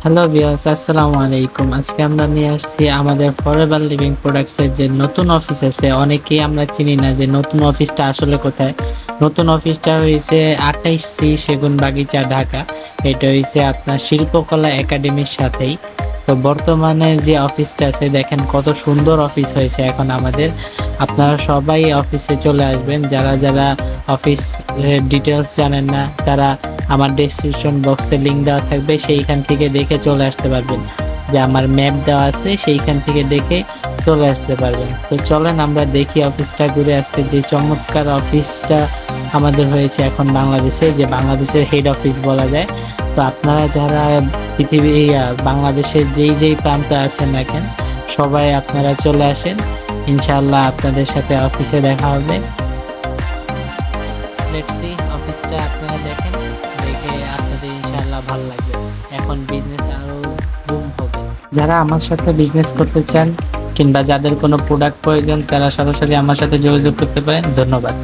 Hello viewers, আসসালামু আলাইকুম। আজকে আমরা নিয়ে আসছি আমাদের ফরএভার লিভিং প্রোডাক্টস এর যে নতুন অফিস আছে। অনেকেই আমরা চিনি না যে নতুন অফিসটা আসলে কোথায়। নতুন অফিসটা হয়েছে 28C সেগুন বাগিচা, ঢাকা। এটা হয়েছে আপনার শিল্পকলা একাডেমির সাথেই। তো বর্তমানে যে অফিসটা আছে দেখেন কত সুন্দর অফিস হয়েছে এখন আমাদের। আপনারা সবাই অফিসে চলে আসবেন। যারা যারা অফিস ডিটেলস জানেন না তারা আমার ডেসক্রিপশন বক্সে লিঙ্ক দেওয়া থাকবে, সেইখান থেকে দেখে চলে আসতে পারবেন। যে আমার ম্যাপ দেওয়া আছে সেইখান থেকে দেখে চলে আসতে পারবেন। তো চলেন আমরা দেখি অফিসটা ঘুরে। আজকে যে চমৎকার অফিসটা আমাদের হয়েছে এখন বাংলাদেশে, যে বাংলাদেশের হেড অফিস বলা যায়। তো আপনারা যারা পৃথিবী বাংলাদেশের যেই প্রান্তে আছেন না কেন, সবাই আপনারা চলে আসেন। ইনশাআল্লাহ আপনাদের সাথে অফিসে দেখা হবে। লেটস সি অফিসটা আপনারা দেখেন, দেখে আপনাদের ইনশাআল্লাহ ভালো লাগবে। এখন বিজনেস আরো বুম হবে। যারা আমার সাথে বিজনেস করতে চান কিংবা যাদের কোনো প্রোডাক্ট প্রয়োজন তারা সরাসরি আমার সাথে যোগাযোগ করতে পারেন। ধন্যবাদ।